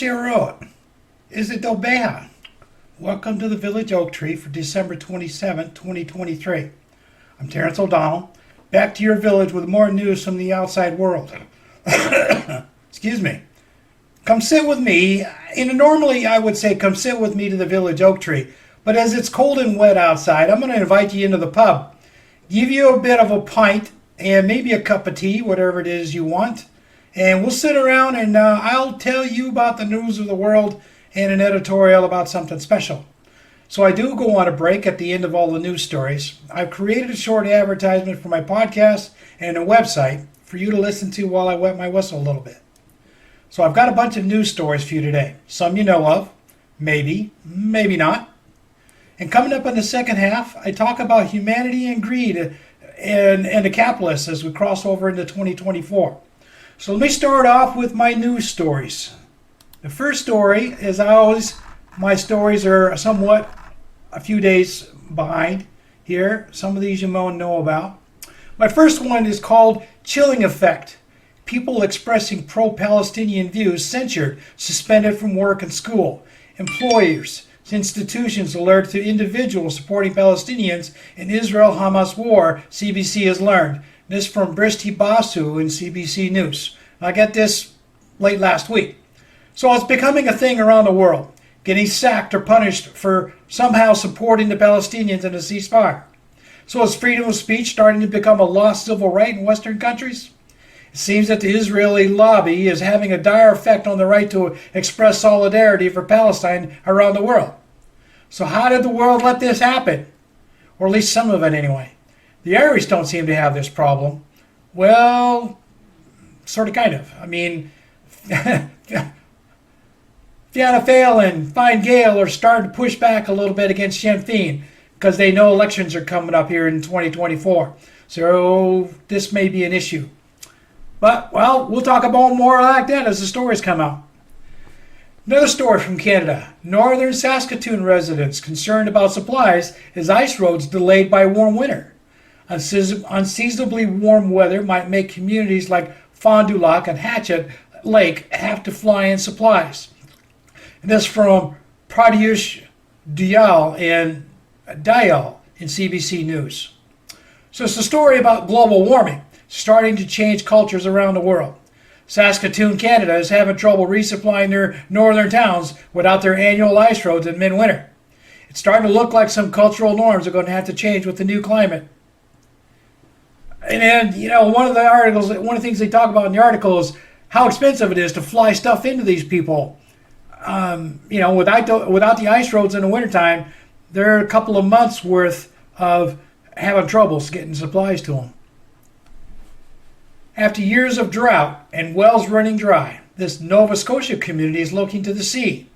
Cheerot. Is it Dobeha? Welcome to the Village Oak Tree for December 27, 2023. I'm Terrence O'Donnell, back to your village with more news from the outside world. Excuse me. Come sit with me. Normally I would say come sit with me to the Village Oak Tree, but as it's cold and wet outside, I'm going to invite you into the pub. Give you a bit of a pint and maybe a cup of tea, whatever it is you want. And we'll sit around and I'll tell you about the news of the world and an editorial about something special. So I do go on a break at the end of all the news stories. I've created a short advertisement for my podcast and a website for you to listen to while I wet my whistle a little bit. So I've got a bunch of news stories for you today. Some you know of, maybe, maybe not. And coming up in the second half, I talk about humanity and greed and the capitalists as we cross over into 2024. So let me start off with my news stories. The first story, as always, my stories are somewhat a few days behind here. Some of these you won't know about. My first one is called Chilling Effect. People expressing pro-Palestinian views censured, suspended from work and school. Employers, institutions alert to individuals supporting Palestinians in Israel-Hamas war, CBC has learned. This from Bristi Basu in CBC News. I got this late last week. So it's becoming a thing around the world, getting sacked or punished for somehow supporting the Palestinians in a ceasefire. So is freedom of speech starting to become a lost civil right in Western countries? It seems that the Israeli lobby is having a dire effect on the right to express solidarity for Palestine around the world. So how did the world let this happen? Or at least some of it anyway. The Irish don't seem to have this problem. Well, sort of, kind of. I mean, Fianna Fáil and Fine Gael are starting to push back a little bit against Sinn Féin because they know elections are coming up here in 2024. So this may be an issue. But, well, we'll talk about more like that as the stories come out. Another story from Canada. Northern Saskatoon residents concerned about supplies as ice roads delayed by warm winter. Unseasonably warm weather might make communities like Fond du Lac and Hatchet Lake have to fly in supplies. And this from Pratyush Dayal in CBC News. So it's a story about global warming starting to change cultures around the world. Saskatoon, Canada is having trouble resupplying their northern towns without their annual ice roads in midwinter. It's starting to look like some cultural norms are going to have to change with the new climate. And then, one of the things they talk about in the article is how expensive it is to fly stuff into these people. Without the ice roads in the wintertime, they're a couple of months worth of having troubles getting supplies to them. After years of drought and wells running dry, this Nova Scotia community is looking to the sea.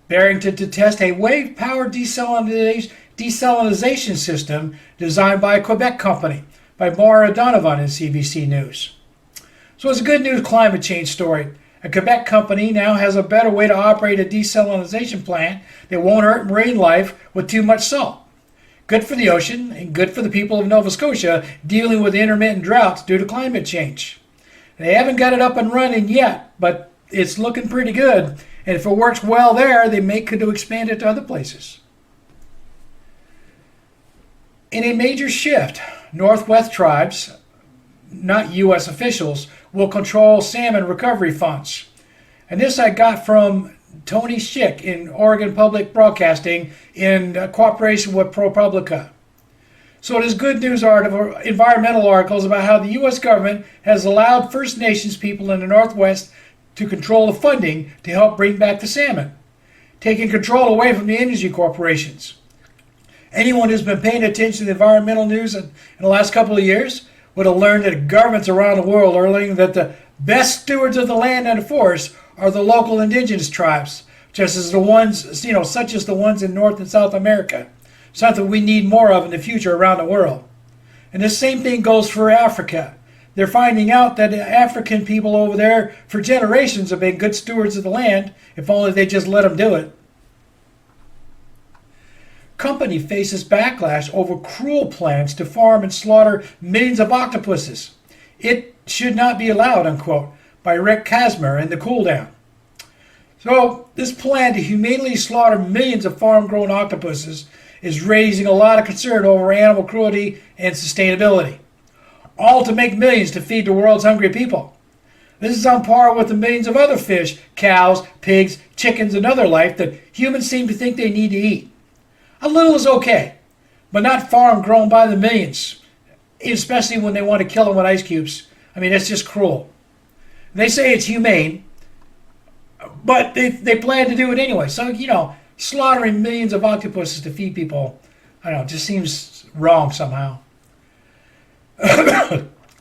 Barrington to test a wave-powered desalination system designed by a Quebec company, by Maura Donovan in CBC News. So it's a good news climate change story. A Quebec company now has a better way to operate a desalination plant that won't hurt marine life with too much salt. Good for the ocean and good for the people of Nova Scotia dealing with intermittent droughts due to climate change. They haven't got it up and running yet, but it's looking pretty good. And if it works well there, they may could expand it to other places. In a major shift, Northwest tribes, not U.S. officials, will control salmon recovery funds. And this I got from Tony Schick in Oregon Public Broadcasting in cooperation with ProPublica. So it is good news environmental articles about how the U.S. government has allowed First Nations people in the Northwest to control the funding to help bring back the salmon, taking control away from the energy corporations. Anyone who's been paying attention to the environmental news in the last couple of years would have learned that governments around the world are learning that the best stewards of the land and the forest are the local indigenous tribes, such as the ones in North and South America, something we need more of in the future around the world. And the same thing goes for Africa. They're finding out that the African people over there for generations have been good stewards of the land, if only they just let them do it. Company faces backlash over cruel plans to farm and slaughter millions of octopuses. It should not be allowed, unquote, by Rick Kasmer in The Cool Down. So this plan to humanely slaughter millions of farm-grown octopuses is raising a lot of concern over animal cruelty and sustainability, all to make millions to feed the world's hungry people. This is on par with the millions of other fish, cows, pigs, chickens, and other life that humans seem to think they need to eat. A little is okay, but not farm grown by the millions, especially when they want to kill them with ice cubes. I mean, that's just cruel. They say it's humane, but they plan to do it anyway. So, slaughtering millions of octopuses to feed people, I don't know, it just seems wrong somehow.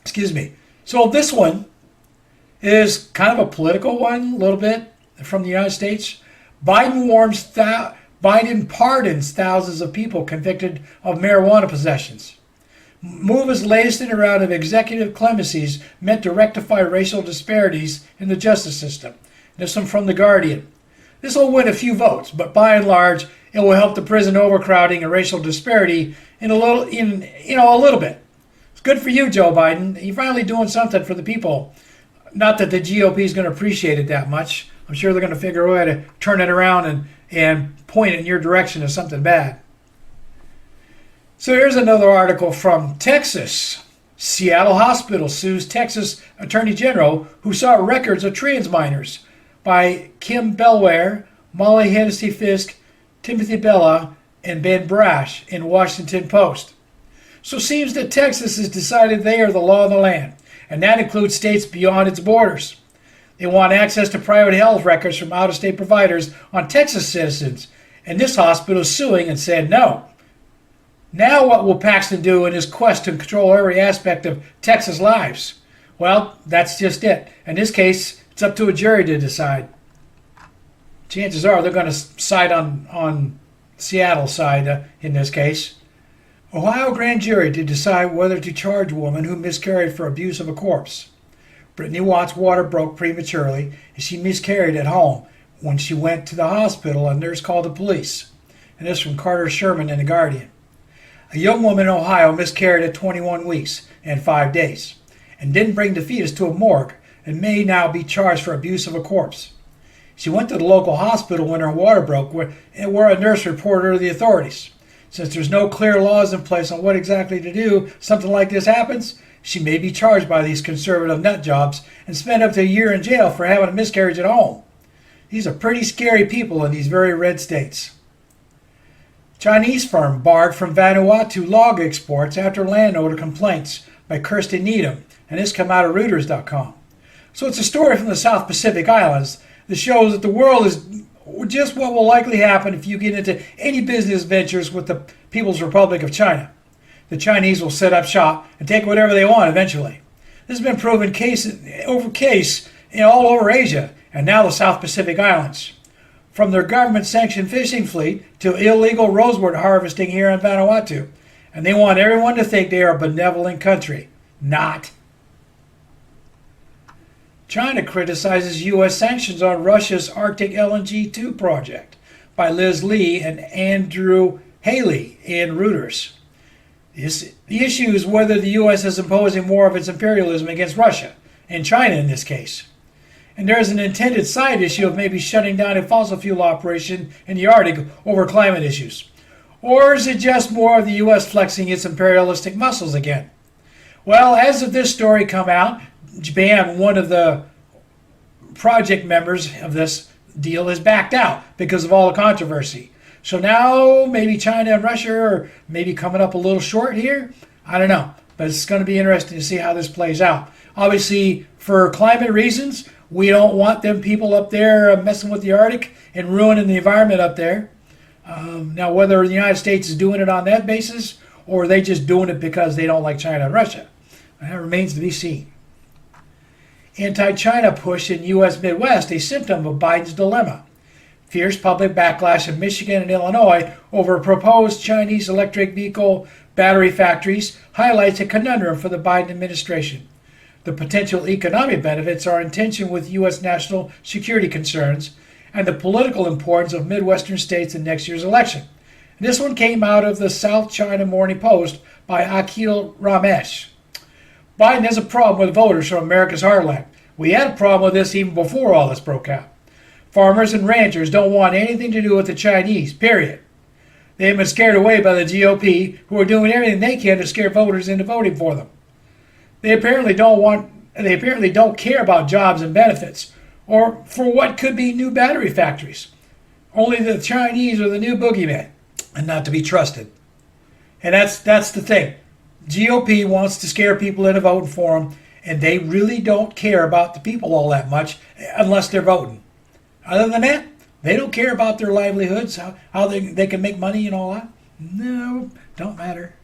Excuse me. So this one is kind of a political one, a little bit, from the United States. Biden pardons thousands of people convicted of marijuana possessions. Move is latest in a round of executive clemencies meant to rectify racial disparities in the justice system. This one from The Guardian. This will win a few votes, but by and large, it will help the prison overcrowding and racial disparity a little bit. It's good for you, Joe Biden. You're finally doing something for the people. Not that the GOP is going to appreciate it that much. I'm sure they're going to figure a way to turn it around and point it in your direction as something bad. So here's another article from Texas. Seattle hospital sues Texas Attorney General who sought records of trans minors, by Kim Belware, Molly Hennessy Fisk, Timothy Bella, and Ben Brash in Washington Post. So it seems that Texas has decided they are the law of the land, and that includes states beyond its borders. They want access to private health records from out-of-state providers on Texas citizens, and this hospital is suing and said no. Now what will Paxton do in his quest to control every aspect of Texas lives? Well, that's just it. In this case, it's up to a jury to decide. Chances are they're going to side on Seattle's side in this case. Ohio grand jury to decide whether to charge woman who miscarried for abuse of a corpse. Brittany Watt's water broke prematurely and she miscarried at home. When she went to the hospital, a nurse called the police. And this from Carter Sherman in The Guardian. A young woman in Ohio miscarried at 21 weeks and 5 days and didn't bring the fetus to a morgue and may now be charged for abuse of a corpse. She went to the local hospital when her water broke, where a nurse reported her to the authorities. Since there's no clear laws in place on what exactly to do if something like this happens, she may be charged by these conservative nut jobs and spend up to a year in jail for having a miscarriage at home. These are pretty scary people in these very red states. Chinese firm barred from Vanuatu log exports after landowner complaints, by Kirsten Needham, and this come out of Reuters.com. So it's a story from the South Pacific Islands that shows that the world is just what will likely happen if you get into any business ventures with the People's Republic of China. The Chinese will set up shop and take whatever they want eventually. This has been proven case all over Asia and now the South Pacific Islands. From their government-sanctioned fishing fleet to illegal rosewood harvesting here in Vanuatu. And they want everyone to think they are a benevolent country. Not. China criticizes U.S. sanctions on Russia's Arctic LNG 2 project, by Liz Lee and Andrew Haley in Reuters. The issue is whether the U.S. is imposing more of its imperialism against Russia, and China in this case. And there is an intended side issue of maybe shutting down a fossil fuel operation in the Arctic over climate issues. Or is it just more of the U.S. flexing its imperialistic muscles again? Well, as of this story come out, Japan, one of the project members of this deal, has backed out because of all the controversy. So now maybe China and Russia are maybe coming up a little short here. I don't know, but it's going to be interesting to see how this plays out. Obviously, for climate reasons, we don't want them people up there messing with the Arctic and ruining the environment up there. Now, whether the United States is doing it on that basis or are they just doing it because they don't like China and Russia, that remains to be seen. Anti-China push in U.S. Midwest, a symptom of Biden's dilemma. Fierce public backlash in Michigan and Illinois over proposed Chinese electric vehicle battery factories highlights a conundrum for the Biden administration. The potential economic benefits are in tension with U.S. national security concerns and the political importance of Midwestern states in next year's election. And this one came out of the South China Morning Post by Akhil Ramesh. Biden has a problem with voters from America's heartland. We had a problem with this even before all this broke out. Farmers and ranchers don't want anything to do with the Chinese, period. They've been scared away by the GOP, who are doing everything they can to scare voters into voting for them. They apparently don't care about jobs and benefits, or for what could be new battery factories. Only the Chinese are the new boogeyman, and not to be trusted. And that's the thing. GOP wants to scare people into voting for them, and they really don't care about the people all that much unless they're voting. Other than that, they don't care about their livelihoods, how they can make money and all that. No, don't matter.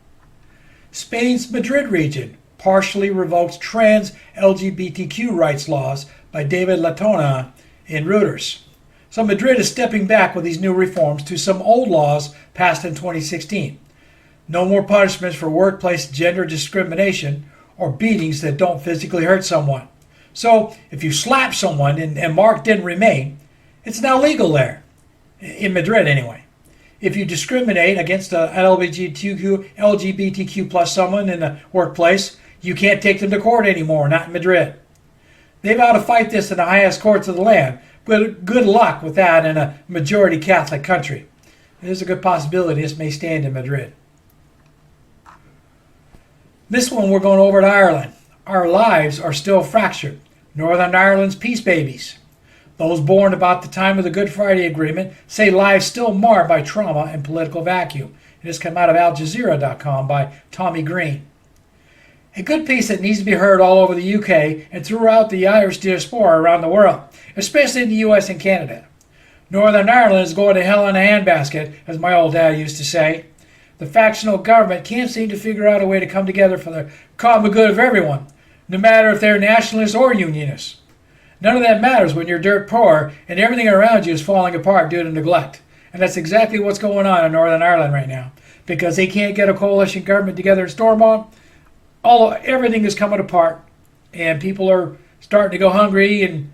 Spain's Madrid region partially revokes trans LGBTQ rights laws by David Latona in Reuters. So Madrid is stepping back with these new reforms to some old laws passed in 2016. No more punishments for workplace gender discrimination or beatings that don't physically hurt someone. So if you slap someone and mark didn't remain, it's now legal there, in Madrid anyway. If you discriminate against an LGBTQ plus someone in the workplace, you can't take them to court anymore, not in Madrid. They've got to fight this in the highest courts of the land, but good luck with that in a majority Catholic country. There's a good possibility this may stand in Madrid. This one we're going over to Ireland. Our lives are still fractured. Northern Ireland's peace babies. Those born about the time of the Good Friday Agreement say lives still marred by trauma and political vacuum. It has come out of AlJazeera.com by Tommy Green. A good piece that needs to be heard all over the UK and throughout the Irish diaspora around the world, especially in the US and Canada. Northern Ireland is going to hell in a handbasket, as my old dad used to say. The factional government can't seem to figure out a way to come together for the common good of everyone, no matter if they're nationalists or unionists. None of that matters when you're dirt poor and everything around you is falling apart due to neglect. And that's exactly what's going on in Northern Ireland right now. Because they can't get a coalition government together in Stormont, everything is coming apart. And people are starting to go hungry and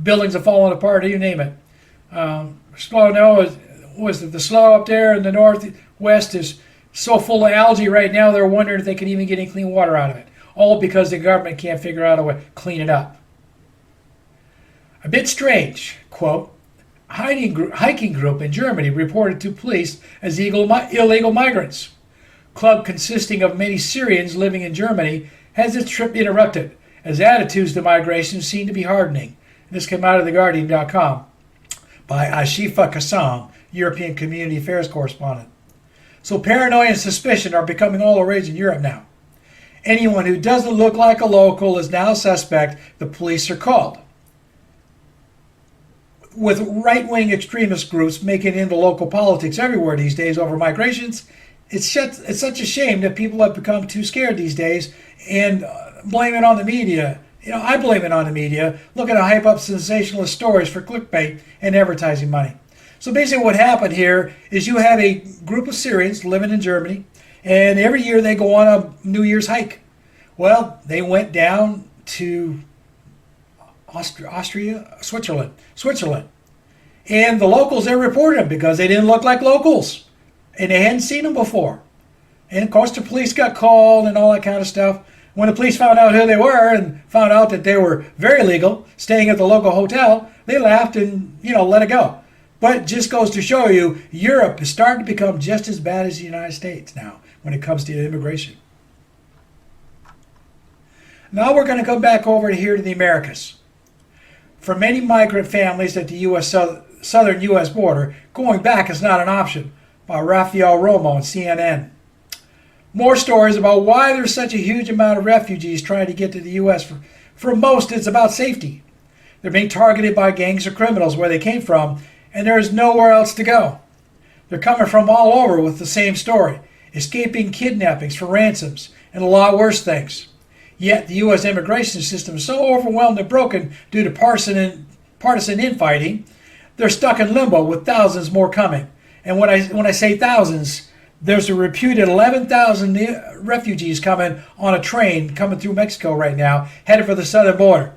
buildings are falling apart, you name it. The slough up there in the northwest is so full of algae right now, they're wondering if they can even get any clean water out of it. All because the government can't figure out a way to clean it up. A bit strange, quote, hiking group in Germany reported to police as illegal migrants. Club consisting of many Syrians living in Germany has its trip interrupted, as attitudes to migration seem to be hardening. This came out of theguardian.com by Ashifa Kassam, European Community Affairs correspondent. So paranoia and suspicion are becoming all the rage in Europe now. Anyone who doesn't look like a local is now a suspect. The police are called. With right-wing extremist groups making it into local politics everywhere these days over migrations, it's such a shame that people have become too scared these days and blame it on the media. I blame it on the media, looking to hype up sensationalist stories for clickbait and advertising money. So basically what happened here is you have a group of Syrians living in Germany, and every year they go on a New Year's hike. Well, they went down to Switzerland. And the locals, they reported them because they didn't look like locals. And they hadn't seen them before. And of course the police got called and all that kind of stuff. When the police found out who they were and found out that they were very legal, staying at the local hotel, they laughed and, let it go. But it just goes to show you, Europe is starting to become just as bad as the United States now when it comes to immigration. Now we're going to come back over here to the Americas. For many migrant families at the southern U.S. border, going back is not an option, by Rafael Romo on CNN. More stories about why there's such a huge amount of refugees trying to get to the U.S. For most, it's about safety. They're being targeted by gangs or criminals where they came from, and there is nowhere else to go. They're coming from all over with the same story, escaping kidnappings for ransoms and a lot worse things. Yet the U.S. immigration system is so overwhelmed and broken due to partisan infighting, they're stuck in limbo with thousands more coming. And when I say thousands, there's a reputed 11,000 refugees coming on a train coming through Mexico right now, headed for the southern border.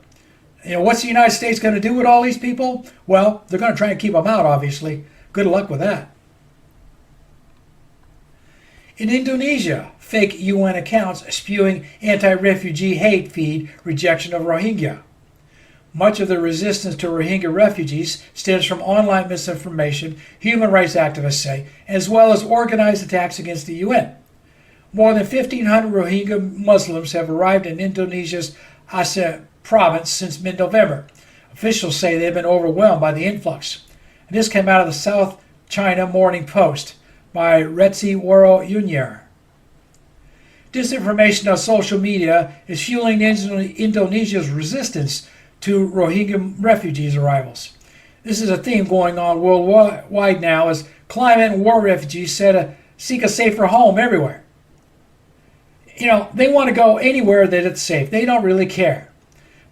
What's the United States going to do with all these people? Well, they're going to try and keep them out, obviously. Good luck with that. In Indonesia, fake UN accounts spewing anti-refugee hate feed rejection of Rohingya. Much of the resistance to Rohingya refugees stems from online misinformation, human rights activists say, as well as organized attacks against the UN. More than 1,500 Rohingya Muslims have arrived in Indonesia's Aceh province since mid-November. Officials say they have been overwhelmed by the influx. And this came out of the South China Morning Post by Retsi Woro Yunyer. Disinformation on social media is fueling Indonesia's resistance to Rohingya refugees' arrivals. This is a theme going on worldwide now as climate and war refugees seek a safer home everywhere. They want to go anywhere that it's safe. They don't really care.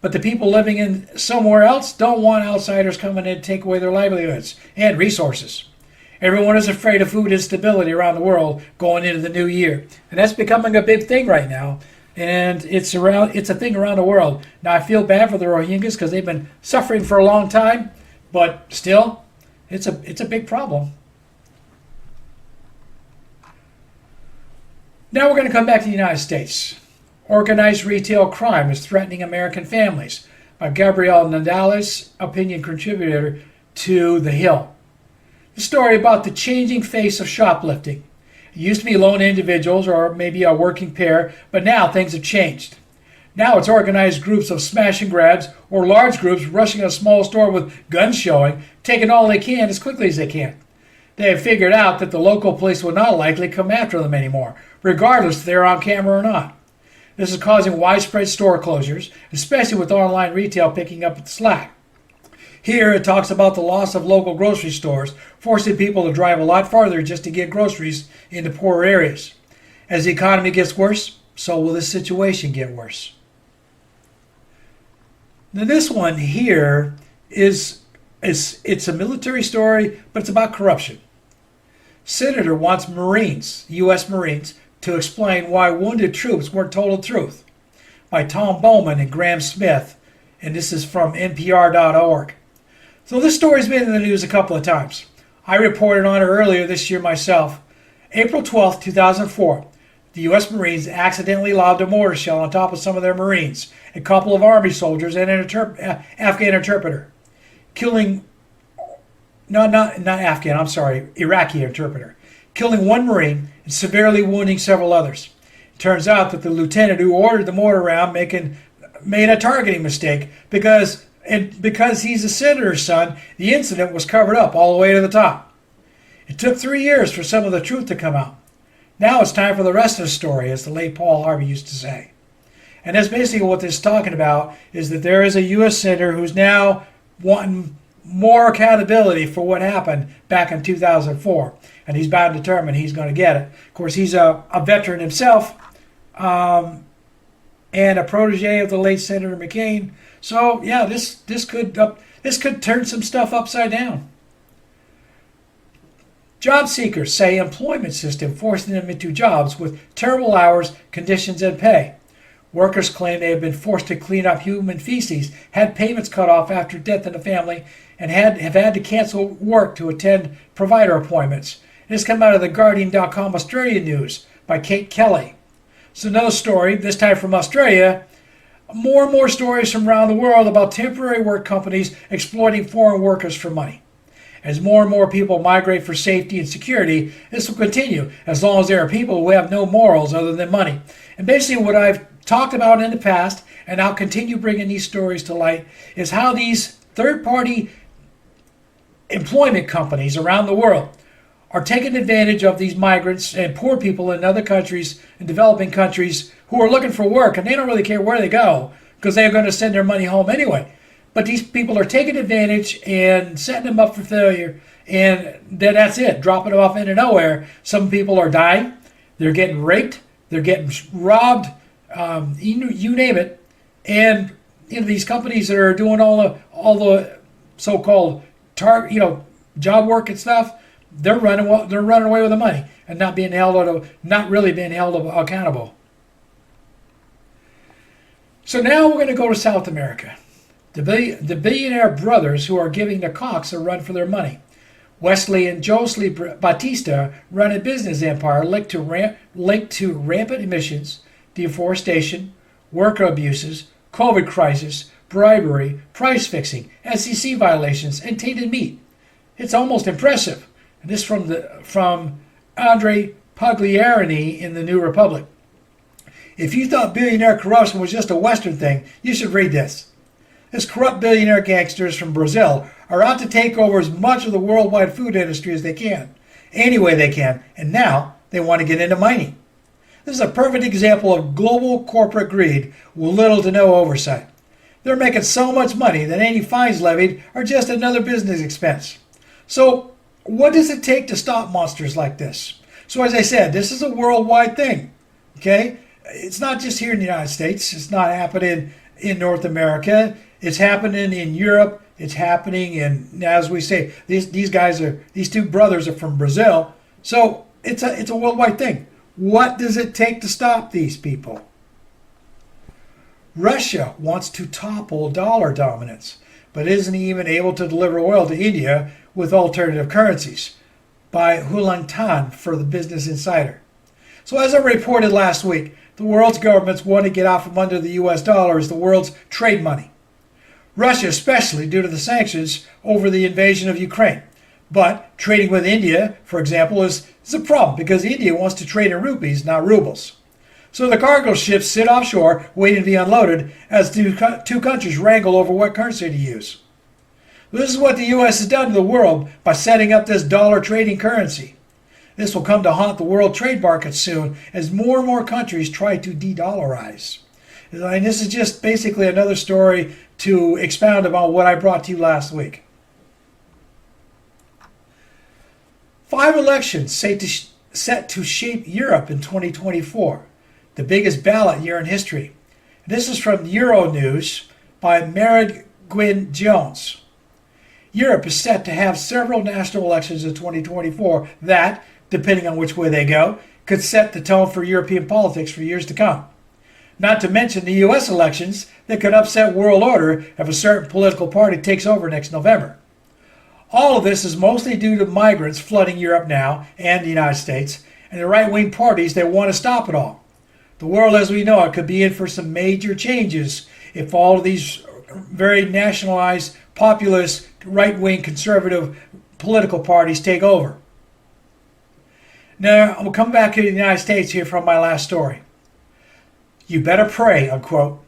But the people living in somewhere else don't want outsiders coming in to take away their livelihoods and resources. Everyone is afraid of food instability around the world going into the new year. And that's becoming a big thing right now. And it's a thing around the world. Now, I feel bad for the Rohingyas because they've been suffering for a long time. But still, it's a big problem. Now we're going to come back to the United States. Organized retail crime is threatening American families by Gabrielle Nadales, opinion contributor to The Hill. The story about the changing face of shoplifting. It used to be lone individuals or maybe a working pair, but now things have changed. Now it's organized groups of smash and grabs or large groups rushing a small store with guns showing, taking all they can as quickly as they can. They have figured out that the local police will not likely come after them anymore, regardless if they're on camera or not. This is causing widespread store closures, especially with online retail picking up the slack. Here it talks about the loss of local grocery stores, forcing people to drive a lot farther just to get groceries into poorer areas. As the economy gets worse, so will this situation get worse. Now this one here it's a military story, but it's about corruption. Senator wants Marines, U.S. Marines, to explain why wounded troops weren't told the truth. By Tom Bowman and Graham Smith, and this is from NPR.org. So this story's been in the news a couple of times. I reported on it earlier this year myself. April 12, 2004, the U.S. Marines accidentally lobbed a mortar shell on top of some of their Marines, a couple of Army soldiers, and an Afghan interpreter, killing, Iraqi interpreter, killing one Marine and severely wounding several others. It turns out that the lieutenant who ordered the mortar round made a targeting mistake because he's a senator's son, the incident was covered up all the way to the top. It took 3 years for some of the truth to come out. Now it's time for the rest of the story, as the late Paul Harvey used to say. And that's basically what this is talking about, is that there is a U.S. senator who's now wanting more accountability for what happened back in 2004. And he's bound and determined he's going to get it. Of course, he's a veteran himself and a protege of the late Senator McCain. So, yeah, this could turn some stuff upside down. Job seekers say employment system forcing them into jobs with terrible hours, conditions, and pay. Workers claim they have been forced to clean up human feces, had payments cut off after death in the family, and have had to cancel work to attend provider appointments. This come out of the Guardian.com Australian News by Kate Kelly. So another story, this time from Australia. More and more stories from around the world about temporary work companies exploiting foreign workers for money. As more and more people migrate for safety and security, this will continue as long as there are people who have no morals other than money. And basically what I've talked about in the past, and I'll continue bringing these stories to light, is how these third-party employment companies around the world are taking advantage of these migrants and poor people in other countries, in developing countries, who are looking for work, and they don't really care where they go because they're going to send their money home anyway. But these people are taking advantage and setting them up for failure, and then that's it, dropping them off into nowhere. Some people are dying, they're getting raped, they're getting robbed, you name it. And these companies that are doing all the so-called job work and stuff, they're running away with the money and not really being held accountable. So now we're going to go to South America. The billionaire brothers who are giving the Cox a run for their money. Wesley and Josley Batista run a business empire linked to rampant emissions, deforestation, worker abuses, COVID crisis, bribery, price fixing, SEC violations, and tainted meat. It's almost impressive. And this from Andre Pagliarini in the New Republic. If you thought billionaire corruption was just a Western thing, you should read this. This corrupt billionaire gangsters from Brazil are out to take over as much of the worldwide food industry as they can, any way they can, and now they want to get into mining. This is a perfect example of global corporate greed with little to no oversight. They're making so much money that any fines levied are just another business expense. So, what does it take to stop monsters like this? So, as I said, this is a worldwide thing. Okay? It's not just here in the United States. It's not happening in North America. It's happening in Europe. It's happening in, as we say, these two brothers are from Brazil. So it's a worldwide thing. What does it take to stop these people? Russia wants to topple dollar dominance, but isn't even able to deliver oil to India with alternative currencies. By Hulan Tan for the Business Insider. So as I reported last week, the world's governments want to get out from under the U.S. dollar as the world's trade money. Russia especially due to the sanctions over the invasion of Ukraine. But trading with India, for example, is a problem because India wants to trade in rupees, not rubles. So the cargo ships sit offshore waiting to be unloaded as two countries wrangle over what currency to use. This is what the U.S. has done to the world by setting up this dollar trading currency. This will come to haunt the world trade market soon as more and more countries try to de-dollarize. And this is just basically another story to expound upon what I brought to you last week. 5 elections set to shape Europe in 2024, the biggest ballot year in history. This is from Euronews by Merid Gwyn Jones. Europe is set to have several national elections in 2024 that, depending on which way they go, could set the tone for European politics for years to come. Not to mention the U.S. elections that could upset world order if a certain political party takes over next November. All of this is mostly due to migrants flooding Europe now and the United States, and the right-wing parties that want to stop it all. The world as we know it could be in for some major changes if all of these very nationalized, populist, right-wing, conservative political parties take over. Now, I'm going to come back to the United States here from my last story. You better pray, unquote.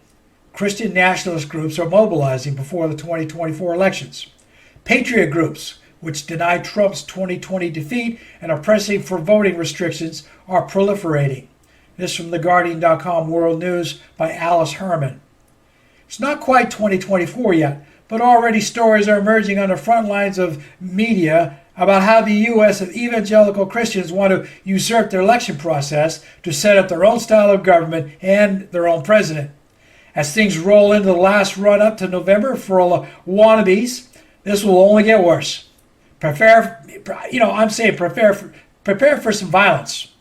Christian nationalist groups are mobilizing before the 2024 elections. Patriot groups, which deny Trump's 2020 defeat and are pressing for voting restrictions, are proliferating. This from TheGuardian.com World News by Alice Herman. It's not quite 2024 yet, but already stories are emerging on the front lines of media about how the U.S. evangelical Christians want to usurp their election process to set up their own style of government and their own president. As things roll into the last run-up to November for all the wannabes, this will only get worse. Prepare for some violence.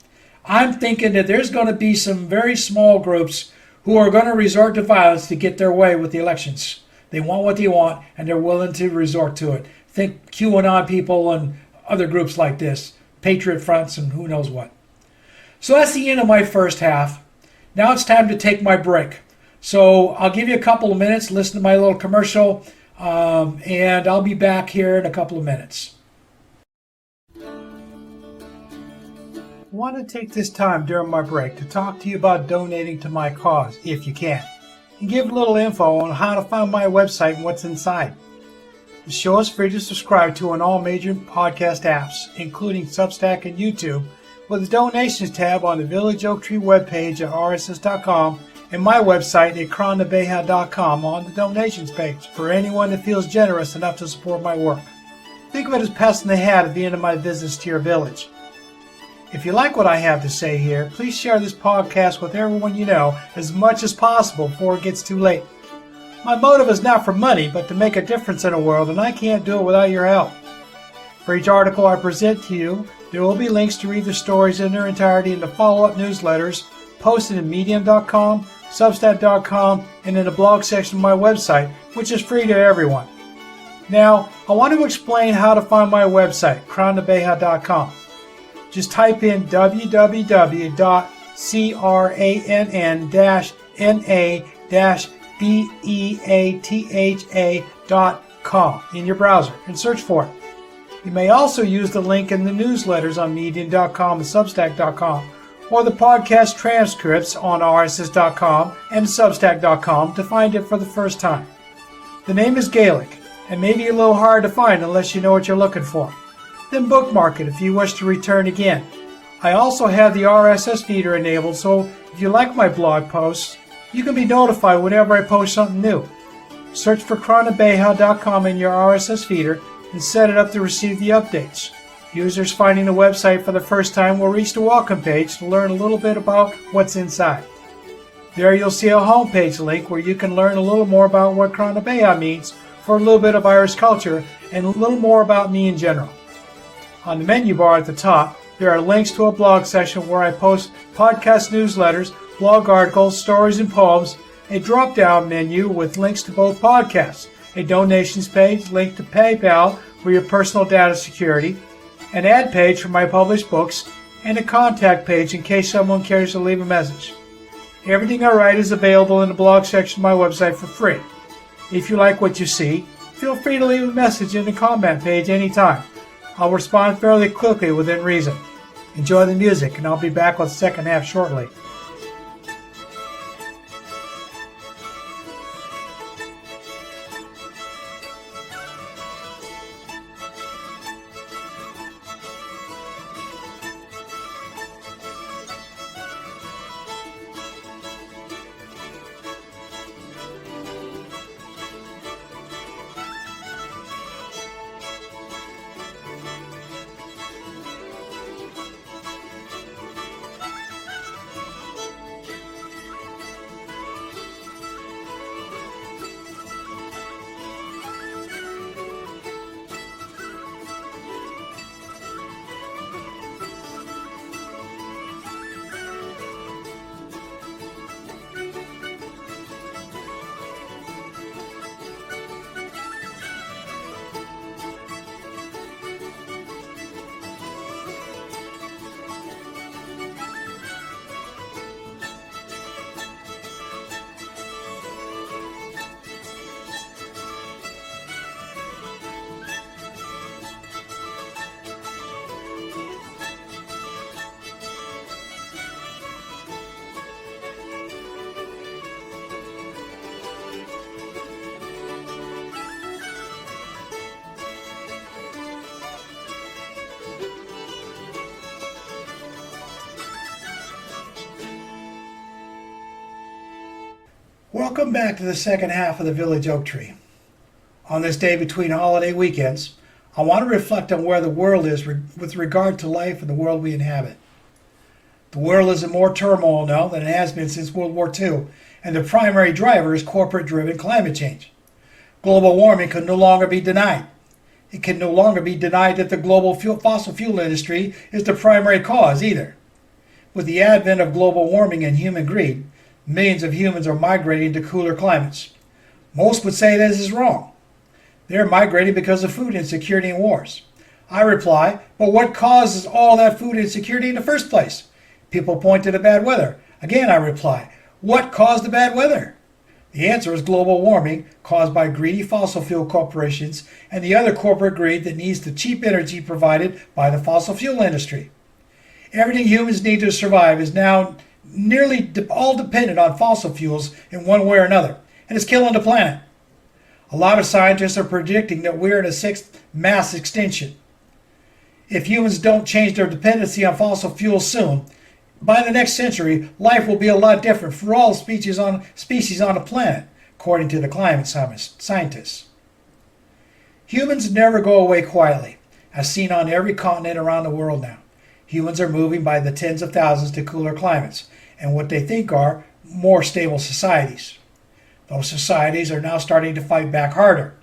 I'm thinking that there's going to be some very small groups who are going to resort to violence to get their way with the elections. They want what they want, and they're willing to resort to it. Think QAnon people and other groups like this, Patriot Fronts and who knows what. So that's the end of my first half. Now it's time to take my break. So I'll give you a couple of minutes, listen to my little commercial, and I'll be back here in a couple of minutes. I want to take this time during my break to talk to you about donating to my cause, if you can, and give a little info on how to find my website and what's inside. The show is free to subscribe to on all major podcast apps, including Substack and YouTube, with the donations tab on the Village Oak Tree webpage at rss.com and my website at crondabeja.com on the donations page for anyone that feels generous enough to support my work. Think of it as passing the hat at the end of my visits to your village. If you like what I have to say here, please share this podcast with everyone you know as much as possible before it gets too late. My motive is not for money, but to make a difference in the world, and I can't do it without your help. For each article I present to you, there will be links to read the stories in their entirety in the follow-up newsletters posted in medium.com, substack.com, and in the blog section of my website, which is free to everyone. Now, I want to explain how to find my website, crondabeja.com. Just type in www.crann-na beatha.com in your browser and search for it. You may also use the link in the newsletters on medium.com and substack.com, or the podcast transcripts on rss.com and substack.com to find it for the first time. The name is Gaelic and may be a little hard to find unless you know what you're looking for. Then bookmark it if you wish to return again. I also have the RSS feeder enabled, so if you like my blog posts, you can be notified whenever I post something new. Search for cronabeha.com in your RSS feeder and set it up to receive the updates. Users finding the website for the first time will reach the welcome page to learn a little bit about what's inside. There you'll see a homepage link where you can learn a little more about what Cronabeha means for a little bit of Irish culture and a little more about me in general. On the menu bar at the top, there are links to a blog section where I post podcast newsletters, blog articles, stories, and poems, a drop-down menu with links to both podcasts, a donations page, link to PayPal for your personal data security, an ad page for my published books, and a contact page in case someone cares to leave a message. Everything I write is available in the blog section of my website for free. If you like what you see, feel free to leave a message in the comment page anytime. I'll respond fairly quickly within reason. Enjoy the music, and I'll be back with the second half shortly. Welcome back to the second half of the Village Oak Tree. On this day between holiday weekends, I want to reflect on where the world is with regard to life and the world we inhabit. The world is in more turmoil now than it has been since World War II, and the primary driver is corporate-driven climate change. Global warming can no longer be denied. It can no longer be denied that the global fossil fuel industry is the primary cause either. With the advent of global warming and human greed, millions of humans are migrating to cooler climates. Most would say this is wrong. They're migrating because of food insecurity and wars. I reply, but what causes all that food insecurity in the first place? People point to the bad weather. Again, I reply, what caused the bad weather? The answer is global warming caused by greedy fossil fuel corporations and the other corporate greed that needs the cheap energy provided by the fossil fuel industry. Everything humans need to survive is now nearly all dependent on fossil fuels in one way or another, and it's killing the planet. A lot of scientists are predicting that we're in a sixth mass extinction. If humans don't change their dependency on fossil fuels soon, by the next century, life will be a lot different for all species on the planet, according to the climate scientists. Humans never go away quietly, as seen on every continent around the world now. Humans are moving by the tens of thousands to cooler climates and what they think are more stable societies. Those societies are now starting to fight back harder.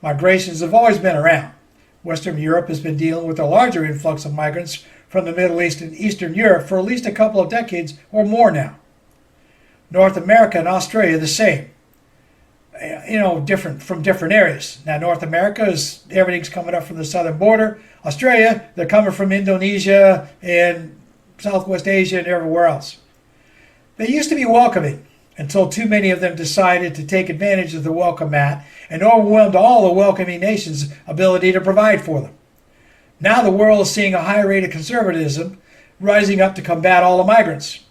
Migrations have always been around. Western Europe has been dealing with a larger influx of migrants from the Middle East and Eastern Europe for at least a couple of decades or more now. North America and Australia the same. Different from different areas. Now North America is everything's coming up from the southern border. Australia, they're coming from Indonesia and Southwest Asia and everywhere else. They used to be welcoming, until too many of them decided to take advantage of the welcome mat and overwhelmed all the welcoming nations' ability to provide for them. Now the world is seeing a high rate of conservatism rising up to combat all the migrants.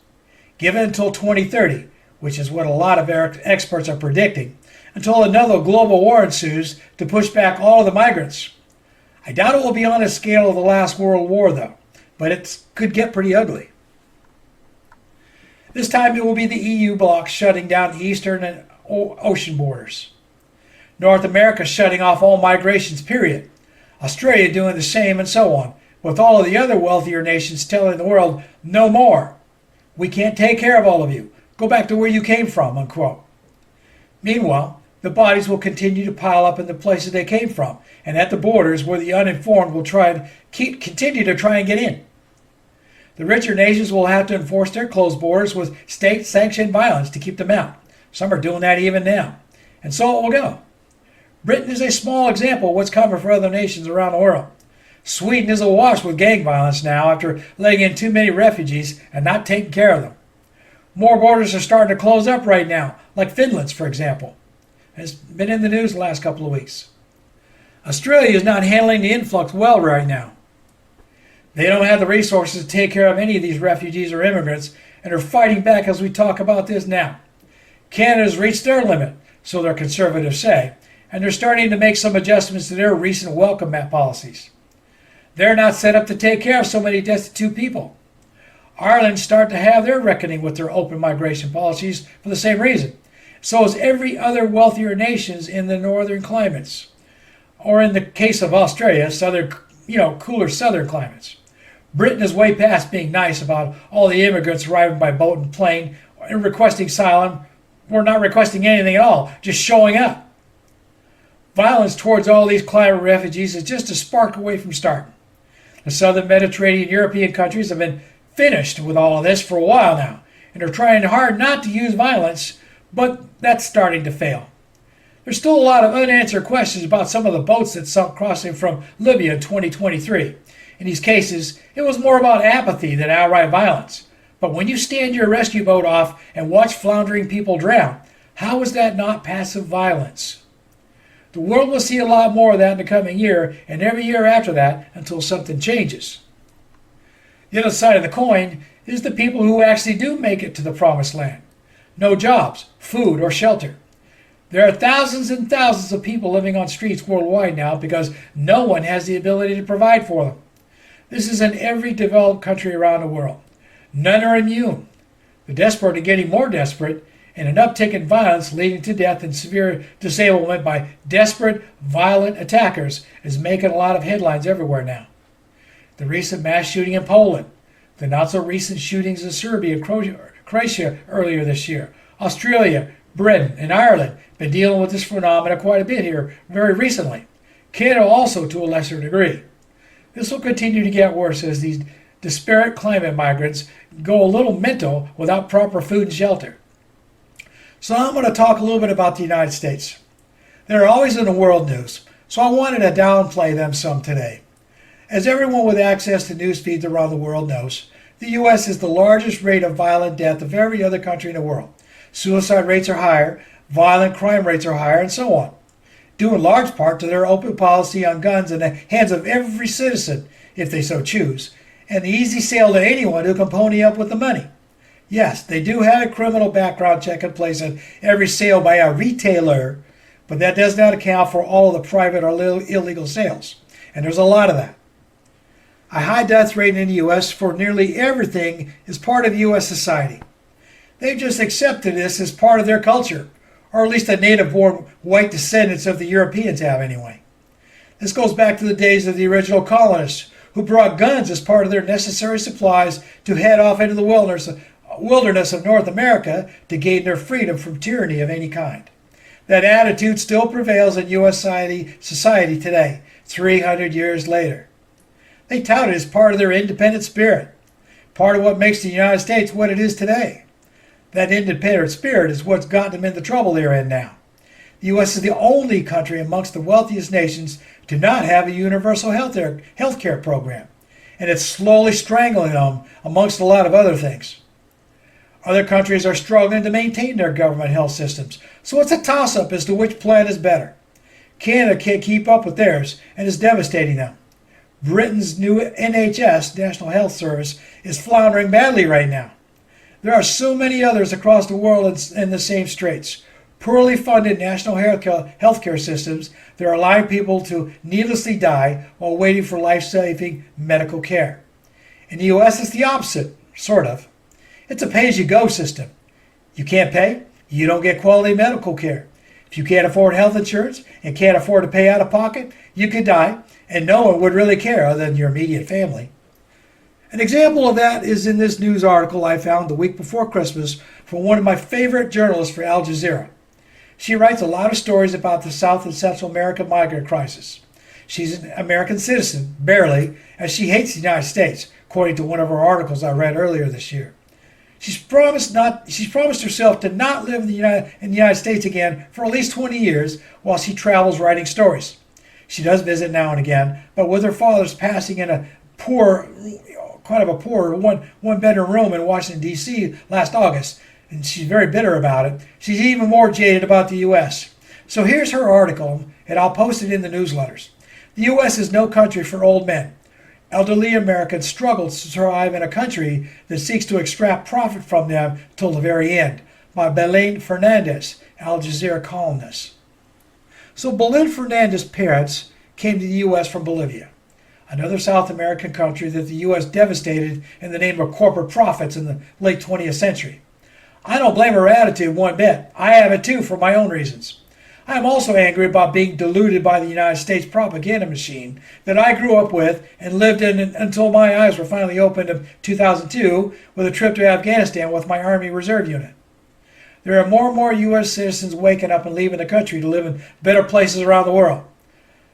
Given until 2030, which is what a lot of experts are predicting, until another global war ensues to push back all of the migrants. I doubt it will be on the scale of the last World War, though, but it could get pretty ugly. This time it will be the EU bloc shutting down eastern and ocean borders. North America shutting off all migrations, period. Australia doing the same, and so on, with all of the other wealthier nations telling the world, no more. We can't take care of all of you. Go back to where you came from, unquote. Meanwhile, the bodies will continue to pile up in the places they came from, and at the borders where the uninformed will continue to try and get in. The richer nations will have to enforce their closed borders with state-sanctioned violence to keep them out. Some are doing that even now. And so it will go. Britain is a small example of what's coming for other nations around the world. Sweden is awash with gang violence now after letting in too many refugees and not taking care of them. More borders are starting to close up right now, like Finland's, for example. It's been in the news the last couple of weeks. Australia is not handling the influx well right now. They don't have the resources to take care of any of these refugees or immigrants and are fighting back as we talk about this now. Canada's reached their limit, so their conservatives say, and they're starting to make some adjustments to their recent welcome mat policies. They're not set up to take care of so many destitute people. Ireland start to have their reckoning with their open migration policies for the same reason. So is every other wealthier nations in the northern climates, or in the case of Australia, cooler southern climates. Britain is way past being nice about all the immigrants arriving by boat and plane and requesting asylum, or not requesting anything at all, just showing up. Violence towards all these climate refugees is just a spark away from starting. The southern Mediterranean European countries have been finished with all of this for a while now, and are trying hard not to use violence, but that's starting to fail. There's still a lot of unanswered questions about some of the boats that sunk crossing from Libya in 2023. In these cases, it was more about apathy than outright violence. But when you stand your rescue boat off and watch floundering people drown, how is that not passive violence? The world will see a lot more of that in the coming year, and every year after that, until something changes. The other side of the coin is the people who actually do make it to the promised land. No jobs, food, or shelter. There are thousands and thousands of people living on streets worldwide now because no one has the ability to provide for them. This is in every developed country around the world. None are immune. The desperate are getting more desperate, and an uptick in violence leading to death and severe disablement by desperate, violent attackers is making a lot of headlines everywhere now. The recent mass shooting in Poland, the not-so-recent shootings in Serbia and Croatia earlier this year, Australia, Britain, and Ireland been dealing with this phenomenon quite a bit here very recently. Canada also to a lesser degree. This will continue to get worse as these disparate climate migrants go a little mental without proper food and shelter. So I'm going to talk a little bit about the United States. They're always in the world news, so I wanted to downplay them some today. As everyone with access to news feeds around the world knows, the U.S. is the largest rate of violent death of every other country in the world. Suicide rates are higher, violent crime rates are higher, and so on, due in large part to their open policy on guns in the hands of every citizen, if they so choose, and the easy sale to anyone who can pony up with the money. Yes, they do have a criminal background check in place at every sale by a retailer, but that does not account for all of the private or illegal sales, and there's a lot of that. A high death rate in the U.S. for nearly everything is part of U.S. society. They've just accepted this as part of their culture, or at least the native-born white descendants of the Europeans have anyway. This goes back to the days of the original colonists, who brought guns as part of their necessary supplies to head off into the wilderness of North America to gain their freedom from tyranny of any kind. That attitude still prevails in U.S. society today, 300 years later. They tout it as part of their independent spirit, part of what makes the United States what it is today. That independent spirit is what's gotten them into the trouble they're in now. The U.S. is the only country amongst the wealthiest nations to not have a universal health care program, and it's slowly strangling them amongst a lot of other things. Other countries are struggling to maintain their government health systems, so it's a toss-up as to which plan is better. Canada can't keep up with theirs and is devastating them. Britain's new NHS, National Health Service, is floundering badly right now. There are so many others across the world in the same straits. Poorly funded national healthcare systems that are allowing people to needlessly die while waiting for life-saving medical care. In the U.S., it's the opposite, sort of. It's a pay-as-you-go system. You can't pay, you don't get quality medical care. If you can't afford health insurance and can't afford to pay out of pocket, you could die, and no one would really care other than your immediate family. An example of that is in this news article I found the week before Christmas from one of my favorite journalists for Al Jazeera. She writes a lot of stories about the South and Central American migrant crisis. She's an American citizen, barely, as she hates the United States, according to one of her articles I read earlier this year. She's promised herself to not live in the United States again for at least 20 years while she travels writing stories. She does visit now and again, but with her father's passing in a poor one-bedroom room in Washington, D.C. last August, and she's very bitter about it, she's even more jaded about the U.S. So here's her article, and I'll post it in the newsletters. The U.S. is no country for old men. Elderly Americans struggle to survive in a country that seeks to extract profit from them till the very end. By Belen Fernandez, Al Jazeera columnist. So Belen Fernandez's parents came to the U.S. from Bolivia, another South American country that the U.S. devastated in the name of corporate profits in the late 20th century. I don't blame her attitude one bit. I have it too for my own reasons. I am also angry about being deluded by the United States propaganda machine that I grew up with and lived in until my eyes were finally opened in 2002 with a trip to Afghanistan with my Army Reserve Unit. There are more and more U.S. citizens waking up and leaving the country to live in better places around the world.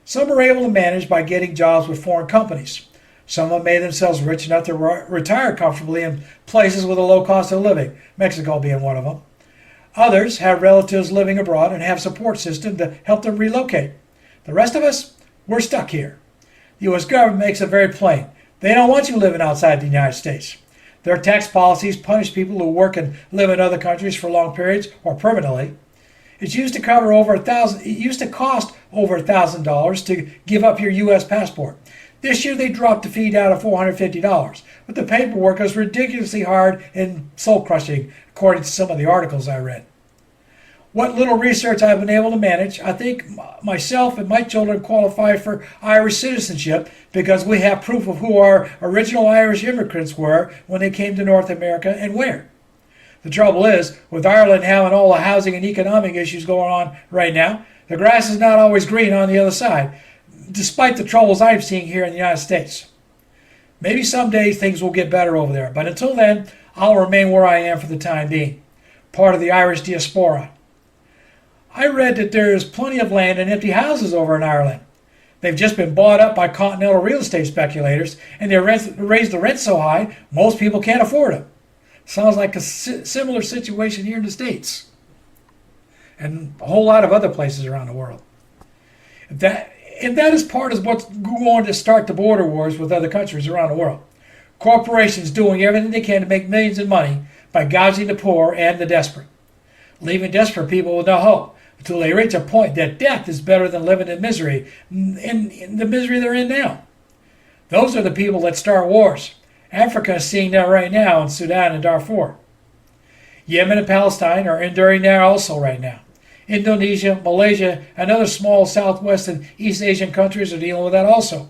Some are able to manage by getting jobs with foreign companies. Some have made themselves rich enough to retire comfortably in places with a low cost of living, Mexico being one of them. Others have relatives living abroad and have support systems to help them relocate. The rest of us, we're stuck here. The U.S. government makes it very plain. They don't want you living outside the United States. Their tax policies punish people who work and live in other countries for long periods or permanently. It used to cost over $1,000 to give up your U.S. passport. This year they dropped the fee down to $450, but the paperwork is ridiculously hard and soul-crushing, according to some of the articles I read. What little research I've been able to manage, I think myself and my children qualify for Irish citizenship because we have proof of who our original Irish immigrants were when they came to North America and where. The trouble is, with Ireland having all the housing and economic issues going on right now, the grass is not always green on the other side, despite the troubles I'm seeing here in the United States. Maybe someday things will get better over there, but until then, I'll remain where I am for the time being, part of the Irish diaspora. I read that there is plenty of land and empty houses over in Ireland. They've just been bought up by continental real estate speculators, and they raised the rent so high, most people can't afford them. Sounds like a similar situation here in the States and a whole lot of other places around the world. If that is part of what's going to start the border wars with other countries around the world. Corporations doing everything they can to make millions in money by gouging the poor and the desperate, leaving desperate people with no hope until they reach a point that death is better than living in misery, in the misery they're in now. Those are the people that start wars. Africa is seeing that right now in Sudan and Darfur. Yemen and Palestine are enduring that also right now. Indonesia, Malaysia, and other small Southwest and East Asian countries are dealing with that also.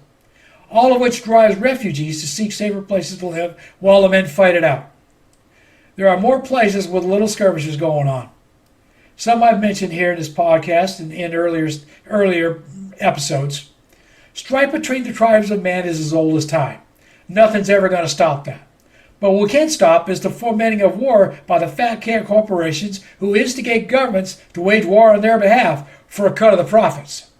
All of which drives refugees to seek safer places to live while the men fight it out. There are more places with little skirmishes going on. Some I've mentioned here in this podcast and in earlier episodes. Strife between the tribes of man is as old as time. Nothing's ever going to stop that. But what we can stop is the fomenting of war by the fat cat corporations who instigate governments to wage war on their behalf for a cut of the profits.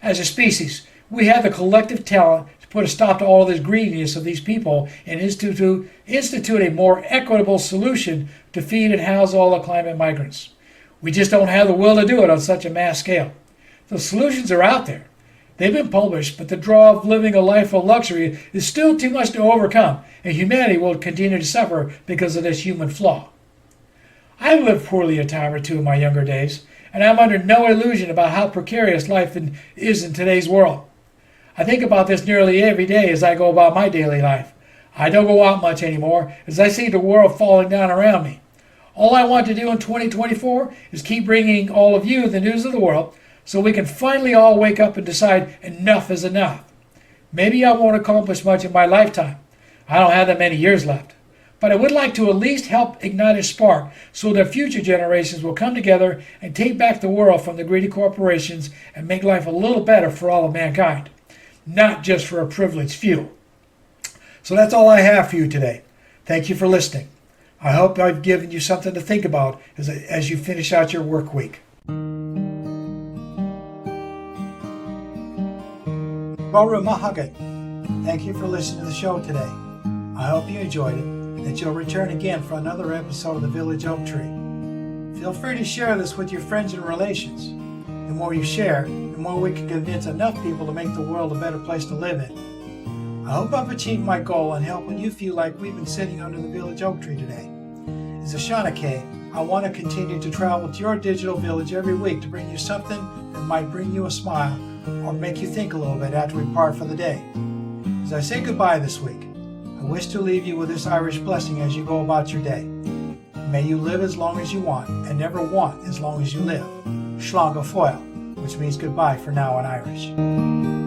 As a species, we have the collective talent to put a stop to all of this greediness of these people and institute a more equitable solution to feed and house all the climate migrants. We just don't have the will to do it on such a mass scale. The solutions are out there. They've been published, but the draw of living a life of luxury is still too much to overcome, and humanity will continue to suffer because of this human flaw. I've lived poorly a time or two in my younger days, and I'm under no illusion about how precarious life is in today's world. I think about this nearly every day as I go about my daily life. I don't go out much anymore as I see the world falling down around me. All I want to do in 2024 is keep bringing all of you the news of the world so we can finally all wake up and decide enough is enough. Maybe I won't accomplish much in my lifetime. I don't have that many years left. But I would like to at least help ignite a spark so that future generations will come together and take back the world from the greedy corporations and make life a little better for all of mankind, not just for a privileged few. So that's all I have for you today. Thank you for listening. I hope I've given you something to think about as you finish out your work week. Baru Mahagat. Thank you for listening to the show today. I hope you enjoyed it, and that you'll return again for another episode of the Village Oak Tree. Feel free to share this with your friends and relations. The more you share, the more we can convince enough people to make the world a better place to live in. I hope I've achieved my goal in helping you feel like we've been sitting under the Village Oak Tree today. As a Shanake, I want to continue to travel to your digital village every week to bring you something that might bring you a smile or make you think a little bit after we part for the day. As I say goodbye this week, I wish to leave you with this Irish blessing as you go about your day. May you live as long as you want and never want as long as you live. Slán go fóill, which means goodbye for now in Irish.